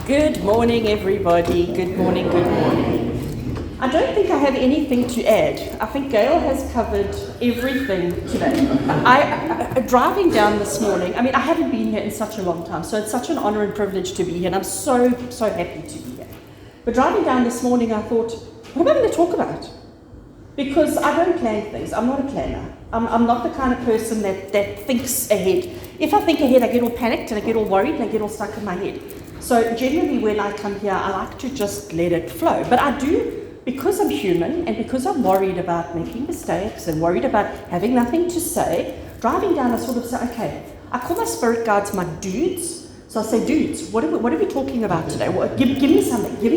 Good morning, everybody. Good morning, good morning. I don't think I have anything to add. I think Gail has covered everything today. Driving down this morning, I haven't been here in such a long time, so it's such an honor and privilege to be here, and I'm so happy to be here. But driving down this morning, I thought, what am I going to talk about? Because I don't plan things. I'm not a planner. I'm not the kind of person that thinks ahead. If I think ahead, I get all panicked and I get all worried and I get all stuck in my head. So generally when I come here, I like to just let it flow. But I do, because I'm human and because I'm worried about making mistakes and worried about having nothing to say, driving down I sort of say, okay, I call my spirit guides my dudes. So I say, dudes, what are we talking about today? Give me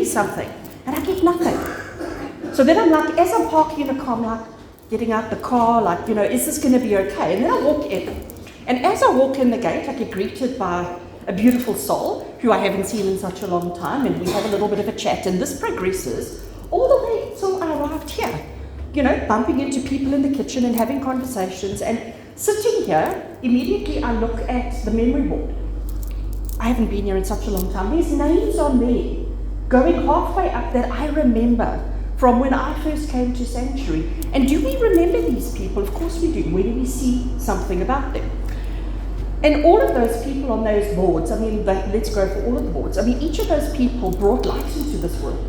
something. And I get nothing. So then I'm like, as I'm parking in the car, I'm like, getting out the car, like, is this going to be okay? And then I walk in. And as I walk in the gate, I get greeted by a beautiful soul who I haven't seen in such a long time, and we have a little bit of a chat, and this progresses all the way till I arrived here, bumping into people in the kitchen and having conversations, and sitting here, immediately I look at the memory board. I haven't been here in such a long time. There's names on there, going halfway up that I remember from when I first came to Sanctuary. And do we remember these people? Of course we do. Where do we see something about them? And all of those people on those boards, let's go for all of the boards. Each of those people brought light into this world.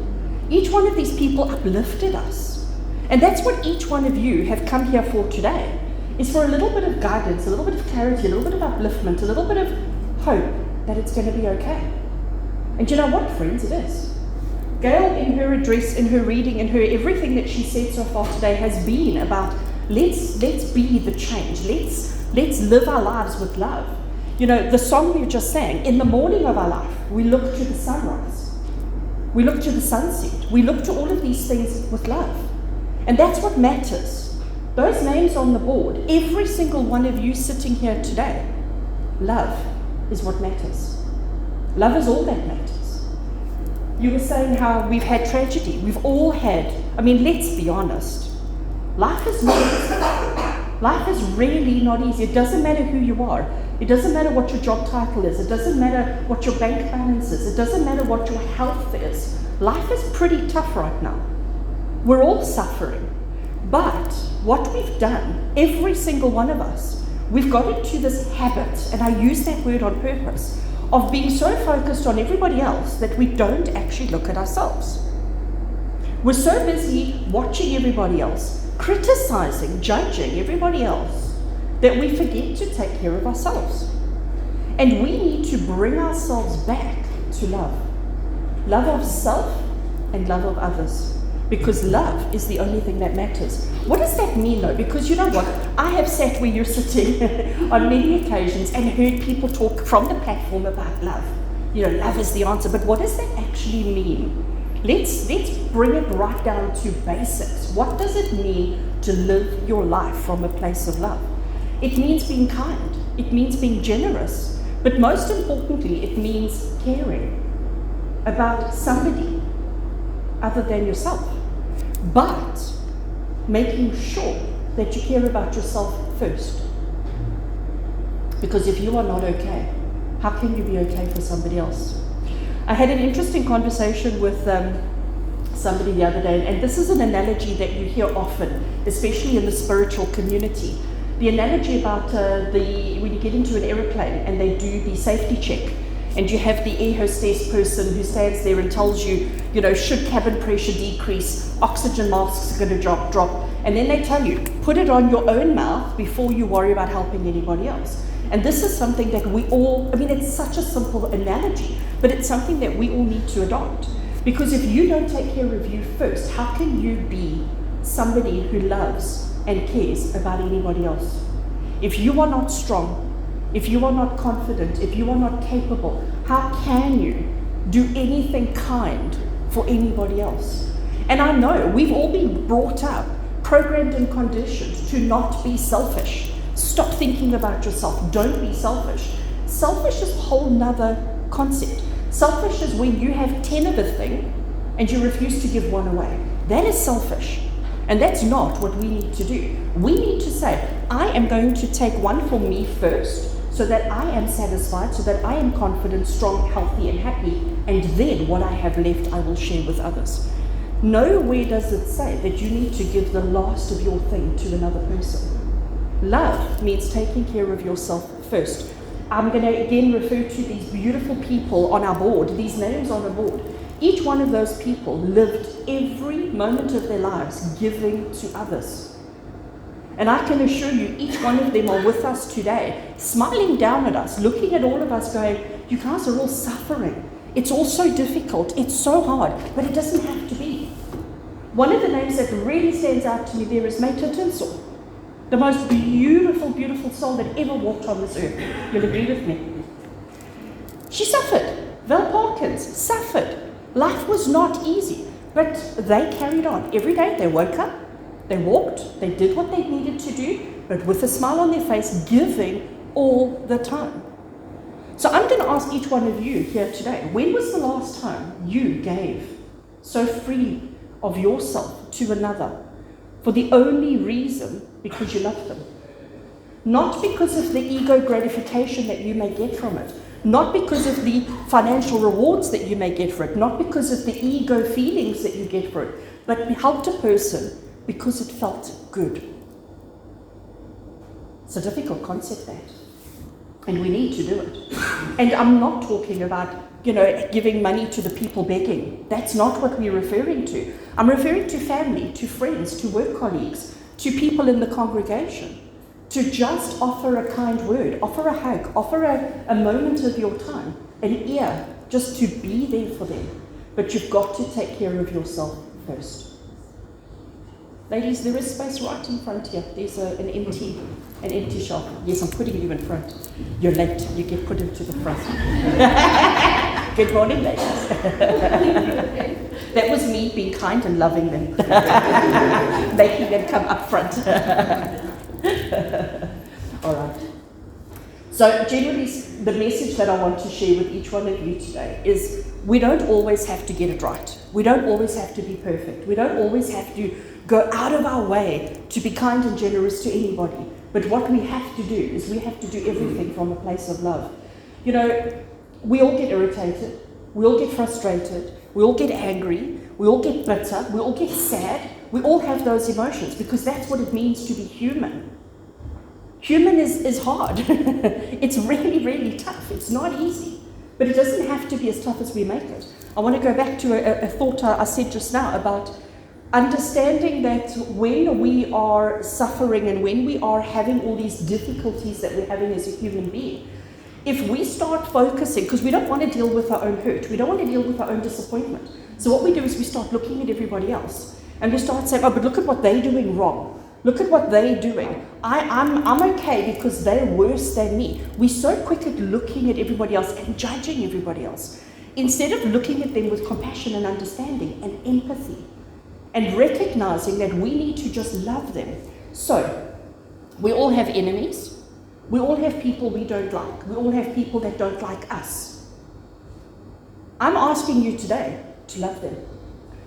Each one of these people uplifted us. And that's what each one of you have come here for today, is for a little bit of guidance, a little bit of clarity, a little bit of upliftment, a little bit of hope that it's going to be okay. And you know what, friends, it is. Gail, in her address, in her reading, in her everything that she said so far today has been about let's be the change. Let's live our lives with love. The song we just sang, in the morning of our life, we look to the sunrise. We look to the sunset. We look to all of these things with love. And that's what matters. Those names on the board, every single one of you sitting here today, love is what matters. Love is all that matters. You were saying how we've had tragedy. We've all had, let's be honest. Life is not easy. Life is really not easy. It doesn't matter who you are. It doesn't matter what your job title is. It doesn't matter what your bank balance is. It doesn't matter what your health is. Life is pretty tough right now. We're all suffering. But what we've done, every single one of us, we've got into this habit, and I use that word on purpose, of being so focused on everybody else that we don't actually look at ourselves. We're so busy watching everybody else, criticizing, judging everybody else, that we forget to take care of ourselves. And we need to bring ourselves back to love. Love of self and love of others. Because love is the only thing that matters. What does that mean though? Because you know what? I have sat where you're sitting on many occasions and heard people talk from the platform about love. Love is the answer. But what does that actually mean? Let's bring it right down to basics. What does it mean to live your life from a place of love? It means being kind. It means being generous. But most importantly, it means caring about somebody other than yourself. But making sure that you care about yourself first. Because if you are not okay, how can you be okay for somebody else? I had an interesting conversation with somebody the other day, and this is an analogy that you hear often, especially in the spiritual community. The analogy about when you get into an aeroplane and they do the safety check, and you have the air hostess person who stands there and tells you, should cabin pressure decrease, oxygen masks are going to drop, and then they tell you, put it on your own mouth before you worry about helping anybody else. And this is something that we all, it's such a simple analogy, but it's something that we all need to adopt. Because if you don't take care of you first, how can you be somebody who loves and cares about anybody else? If you are not strong, if you are not confident, if you are not capable, how can you do anything kind for anybody else? And I know we've all been brought up, programmed and conditioned to not be selfish. Stop thinking about yourself. Don't be selfish. Selfish is a whole nother concept. Selfish is when you have 10 of a thing and you refuse to give one away. That is selfish. And that's not what we need to do. We need to say, I am going to take one for me first, so that I am satisfied, so that I am confident, strong, healthy, and happy, and then what I have left I will share with others. Nowhere does it say that you need to give the last of your thing to another person. Love means taking care of yourself first. I'm going to again refer to these beautiful people on our board, these names on the board. Each one of those people lived every moment of their lives giving to others. And I can assure you, each one of them are with us today, smiling down at us, looking at all of us going, you guys are all suffering. It's all so difficult, it's so hard, but it doesn't have to be. One of the names that really stands out to me there is Mate Tinsel. The most beautiful, beautiful soul that ever walked on this earth. You'll agree with me. She suffered. Val Parkins suffered. Life was not easy, but they carried on. Every day they woke up, they walked, they did what they needed to do, but with a smile on their face, giving all the time. So I'm going to ask each one of you here today, when was the last time you gave so freely of yourself to another for the only reason because you love them? Not because of the ego gratification that you may get from it, not because of the financial rewards that you may get for it, not because of the ego feelings that you get for it, but helped a person because it felt good. It's a difficult concept, that. And we need to do it. And I'm not talking about, giving money to the people begging. That's not what we're referring to. I'm referring to family, to friends, to work colleagues, to people in the congregation. To just offer a kind word, offer a hug, offer a moment of your time, an ear, just to be there for them. But you've got to take care of yourself first. Ladies, there is space right in front here. There's an empty shelf. Yes, I'm putting you in front. You're late. You get put into the front. Good morning, ladies. That was me being kind and loving them. Making them come up front. All right. So generally, the message that I want to share with each one of you today is we don't always have to get it right. We don't always have to be perfect. We don't always have to go out of our way to be kind and generous to anybody. But what we have to do is we have to do everything from a place of love. We all get irritated. We all get frustrated. We all get angry. We all get bitter. We all get sad. We all have those emotions because that's what it means to be human. Human is hard. It's really, really tough. It's not easy. But it doesn't have to be as tough as we make it. I want to go back to a thought I said just now about understanding that when we are suffering and when we are having all these difficulties that we're having as a human being, if we start focusing, because we don't want to deal with our own hurt, we don't want to deal with our own disappointment. So what we do is we start looking at everybody else and we start saying, oh, but look at what they're doing wrong. Look at what they're doing. I'm okay because they're worse than me. We're so quick at looking at everybody else and judging everybody else, instead of looking at them with compassion and understanding and empathy and recognizing that we need to just love them. So, we all have enemies. We all have people we don't like. We all have people that don't like us. I'm asking you today to love them.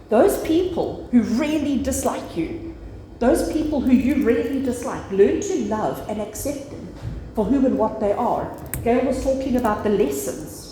Those people who really dislike you, those people who you really dislike, learn to love and accept them for who and what they are. Gail was talking about the lessons.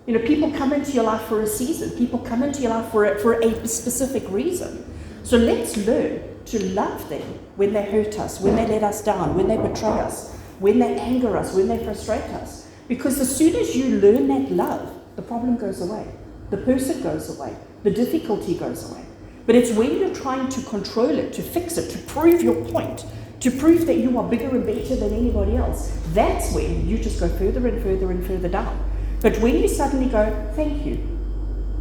People come into your life for a season. People come into your life for a specific reason. So let's learn to love them when they hurt us, when they let us down, when they betray us, when they anger us, when they frustrate us. Because as soon as you learn that love, the problem goes away. The person goes away. The difficulty goes away. But it's when you're trying to control it, to fix it, to prove your point, to prove that you are bigger and better than anybody else, that's when you just go further and further and further down. But when you suddenly go, thank you,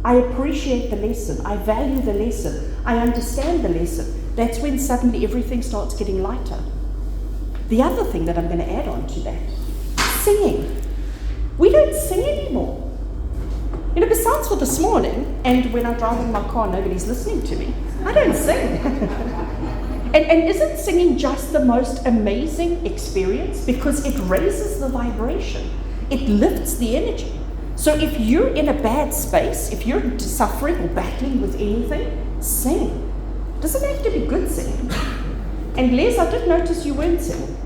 I appreciate the lesson, I value the lesson, I understand the lesson, that's when suddenly everything starts getting lighter. The other thing that I'm going to add on to that, singing. We don't sing anymore. Besides for this morning, and when I'm driving my car, nobody's listening to me, I don't sing. And isn't singing just the most amazing experience? Because it raises the vibration. It lifts the energy. So if you're in a bad space, if you're suffering or battling with anything, sing. It doesn't have to be good singing. And Les, I did notice you weren't singing.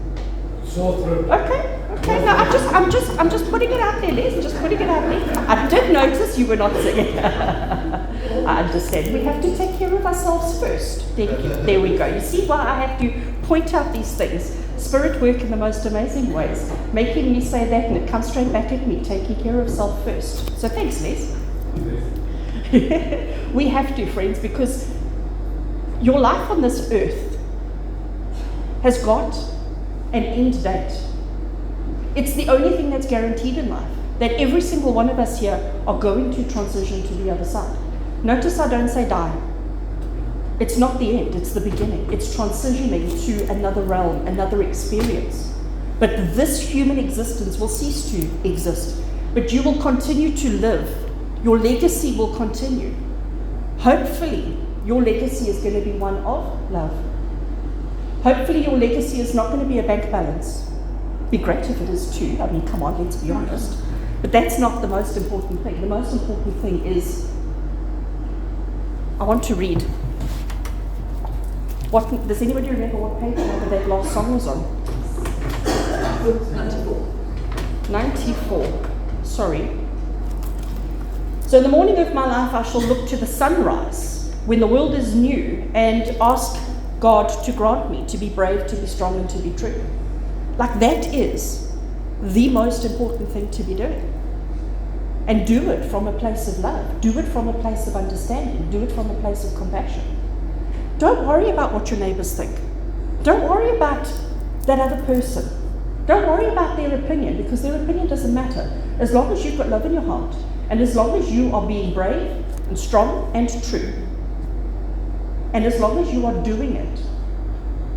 Sore throat. Okay. Okay, no, I'm just putting it out there, Les. Just putting it out there. I did notice you were not singing. I understand. We have to take care of ourselves first. There we go. You see why I have to point out these things? Spirit work in the most amazing ways, making me say that, and it comes straight back at me, taking care of self first. So thanks, Les. We have to, friends, because your life on this earth has got an end date. It's the only thing that's guaranteed in life, that every single one of us here are going to transition to the other side. Notice I don't say die. It's not the end, it's the beginning. It's transitioning to another realm, another experience. But this human existence will cease to exist. But you will continue to live. Your legacy will continue. Hopefully, your legacy is going to be one of love. Hopefully, your legacy is not going to be a bank balance. Be great if it is too. I mean, come on, let's be honest. But that's not the most important thing. The most important thing is, I want to read. Does anybody remember what page number that last song was on? 94. Sorry. So in the morning of my life I shall look to the sunrise, when the world is new, and ask God to grant me to be brave, to be strong, and to be true. Like, that is the most important thing to be doing. And do it from a place of love. Do it from a place of understanding. Do it from a place of compassion. Don't worry about what your neighbors think. Don't worry about that other person. Don't worry about their opinion, because their opinion doesn't matter. As long as you've got love in your heart, and as long as you are being brave and strong and true, and as long as you are doing it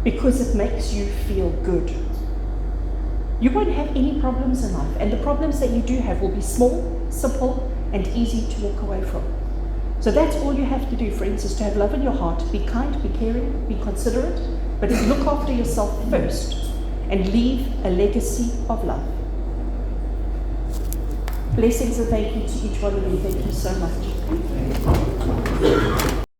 because it makes you feel good, you won't have any problems in life. And the problems that you do have will be small, simple, and easy to walk away from. So that's all you have to do, friends, is to have love in your heart. Be kind, be caring, be considerate, but look after yourself first and leave a legacy of love. Blessings and thank you to each one of you. Thank you so much.